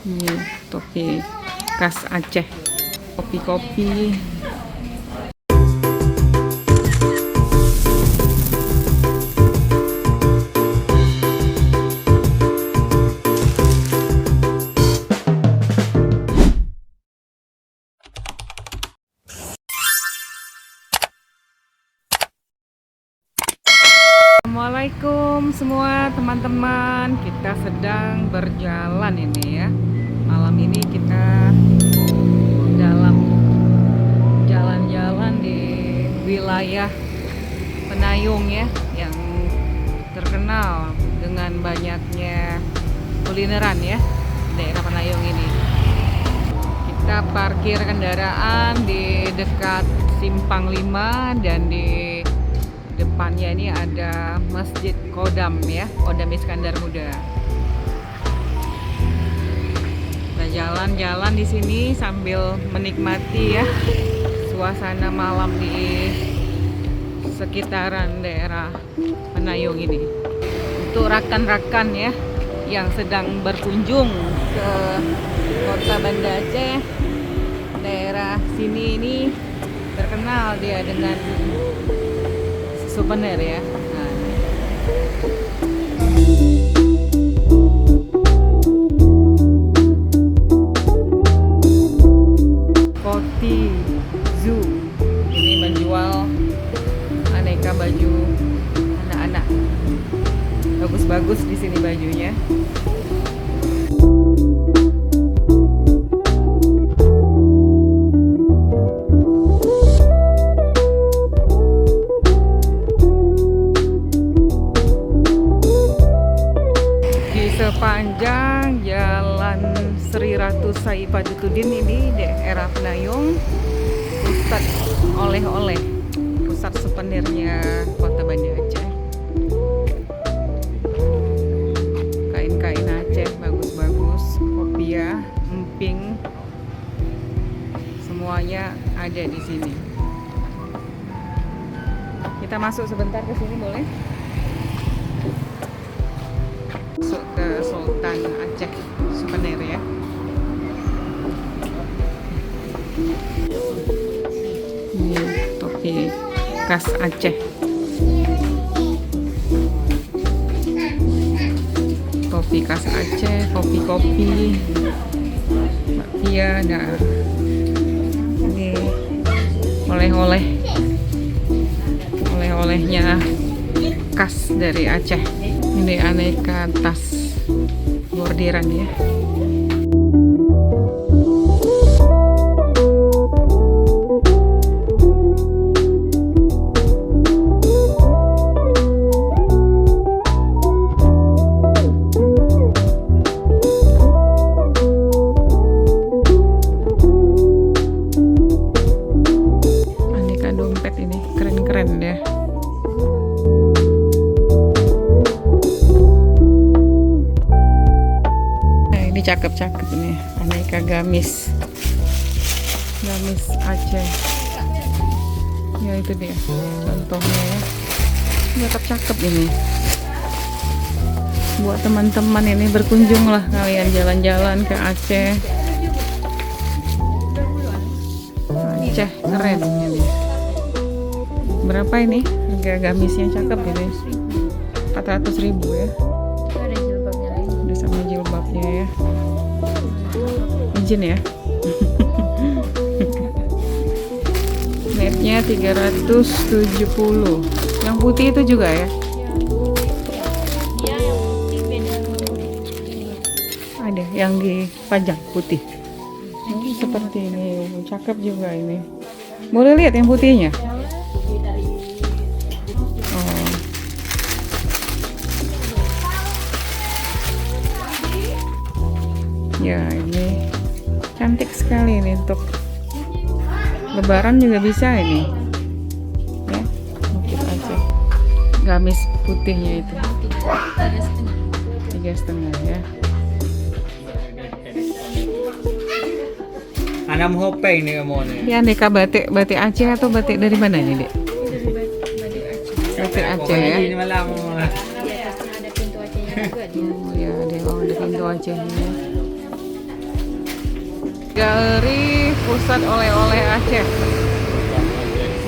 Ini topi khas Aceh, kopi-kopi. Assalamualaikum semua teman-teman, kita sedang berjalan ini ya. Malam ini kita dalam jalan-jalan di wilayah Penayung ya, yang terkenal dengan banyaknya kulineran ya, daerah Penayung ini. Kita parkir kendaraan di dekat Simpang 5 dan di depannya ini ada Masjid Kodam ya, Kodam Iskandar Muda. Kita jalan-jalan di sini sambil menikmati ya suasana malam di sekitaran daerah Penayung ini. Untuk rakan-rakan ya yang sedang berkunjung ke Kota Banda Aceh, daerah sini ini terkenal dia dengan souvenir ya. Koti Zoo ini menjual aneka baju anak-anak. Bagus-bagus di sini bajunya. Sepanjang Jalan Sri Ratu Saipadutuddin ini daerah Penayung, pusat oleh-oleh, pusat souvenirnya Kota Banda Aceh. Kain-kain Aceh bagus-bagus, kopiah, emping, semuanya ada di sini. Kita masuk sebentar ke sini boleh? Ke Sultan Aceh souvenir ya. Ini topi khas Aceh. Topi khas Aceh, kopi-kopi, bakpia, nah ini oleh-olehnya khas dari Aceh. Ini aneka tas bordiran ya. Aneka dompet ini keren-keren ya. Cakep-cakep nih, aneka gamis Aceh ya, itu dia contohnya ya. Cakep-cakep ini buat teman-teman ini, berkunjung lah kalian jalan-jalan ke Aceh. Aceh keren ini. Berapa ini harga gamisnya? Cakep ini, 400.000 ya. Ada sama jilbabnya ya. Izin ya. Netnya 370. Yang putih itu juga ya? Iya, yang putih beda. Ada yang dipajang putih. Seperti ini, cakep juga ini. Boleh lihat yang putihnya? Oh. Ya ini cantik sekali ini, untuk lebaran juga bisa ini ya. Bukit Aceh, gamis putihnya itu 3,5 ya. Anam hope ini kamu nih. Ini aneka batik Aceh atau batik dari mana ini, Dek? Batik Aceh ya. Ini malam. Di atasnya ada pintu Acehnya juga dia. Oh ya, ada pintu Acehnya. Galeri Pusat Oleh-oleh Aceh,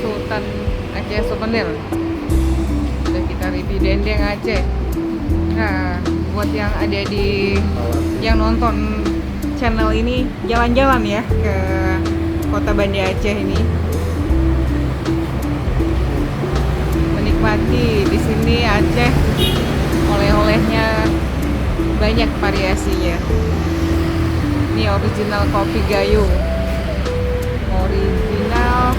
Sultan Aceh Souvenir. Udah kita review dendeng Aceh. Nah, buat yang ada yang nonton channel ini, jalan-jalan ya ke Kota Banda Aceh ini, menikmati di sini Aceh, oleh-olehnya banyak variasinya. Ini original kopi Gayo, original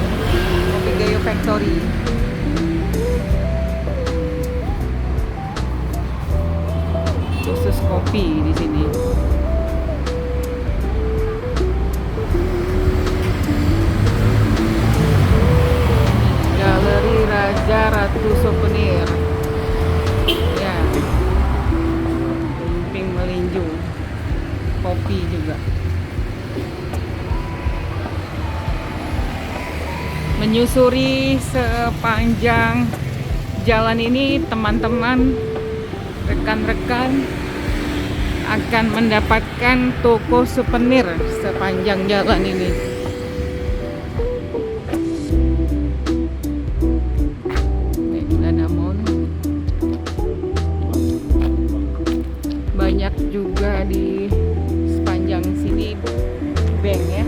kopi Gayo Factory. Khusus kopi di sini. Galeri Raja Ratu Souvenir. Ya. Pink melinju. Kopi juga. Menyusuri sepanjang jalan ini, teman-teman, rekan-rekan akan mendapatkan toko souvenir sepanjang jalan ini. Danamon. Banyak juga di sepanjang sini bank ya.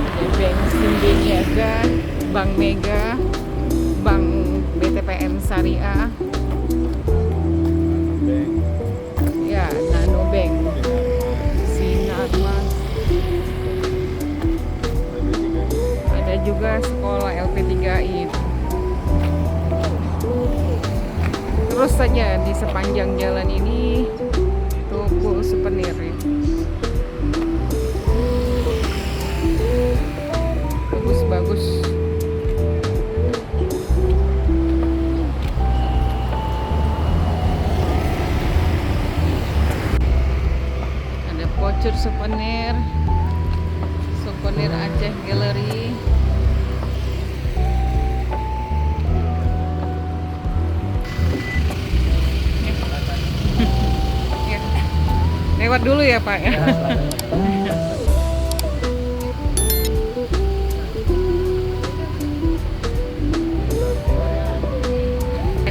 Ada bank Simbing Niaga, Bank Mega, Bank BTPN Syariah. Ya, Nano Bank, Sinarmas. Ada juga sekolah LP3I. Terus saja di sepanjang jalan ini toko souvenir ya. Bagus-bagus. Ada voucher souvenir, souvenir Aceh Gallery. Ya. Lewat dulu ya Pak ya.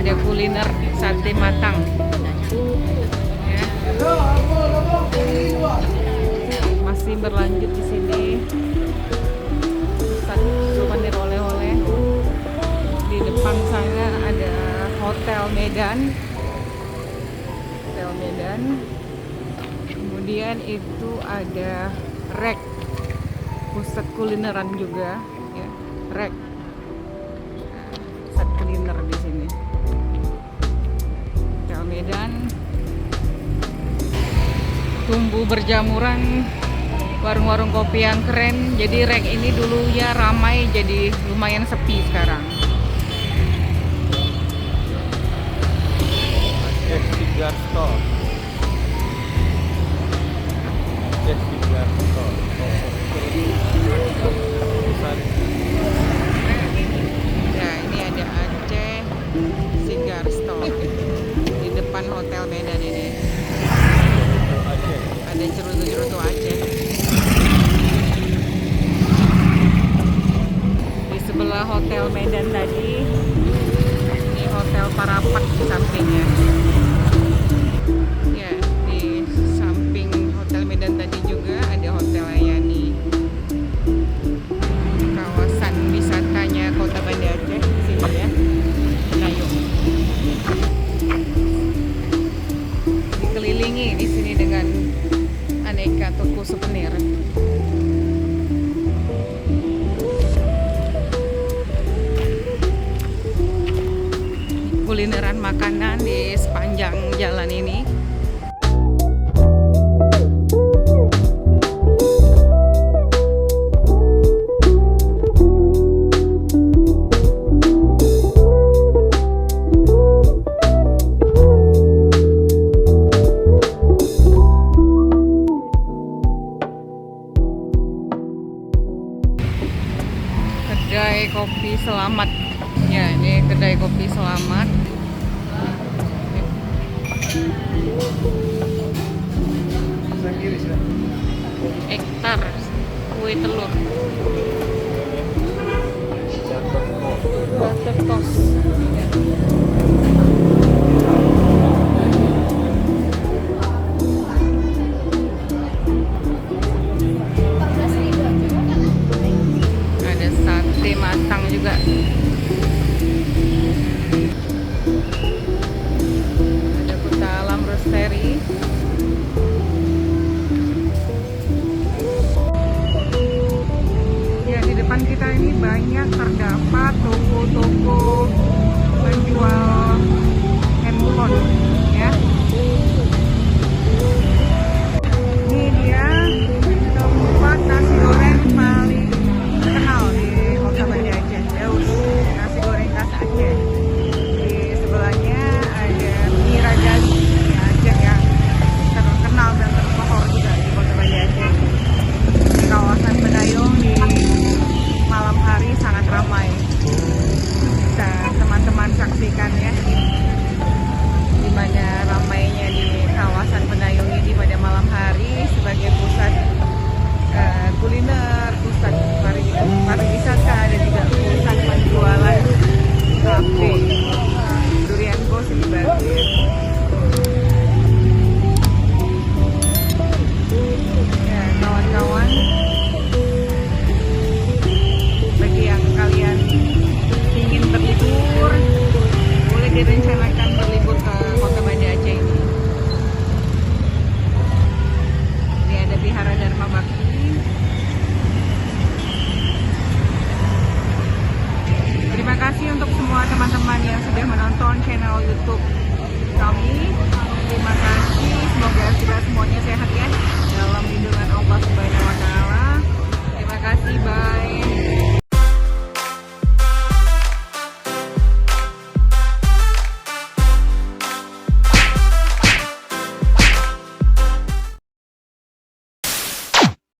Ada kuliner sate matang. Ya. Masih berlanjut di sini. Souvenir oleh-oleh. Di depan sana ada Hotel Medan. Hotel Medan. Kemudian itu ada Rek, pusat kulineran juga, ya. Rek, pusat kuliner di sini. Hotel Medan. Tumbuh berjamuran warung-warung kopi yang keren. Jadi Rek ini dulunya ramai, jadi lumayan sepi sekarang. Aceh Cigar Store. Aceh Cigar Store. Ya, ini ada Aceh Cigar Store di depan Hotel Medan ini. Aceh. Ada cerutu-cerutu Aceh. Di sebelah Hotel Medan tadi, ini Hotel Parapat di sampingnya. Ya, di samping Hotel Medan tadi juga ada Hotel Ayani. Kawasan wisatanya Kota Banda Aceh di sini ya. Nayung. Dikelilingi di sini dengan aneka toko souvenir. Kulineran makanan di sepanjang jalan ini. Kedai kopi Selamat. Ya, ini kedai kopi Selamat. kue telur.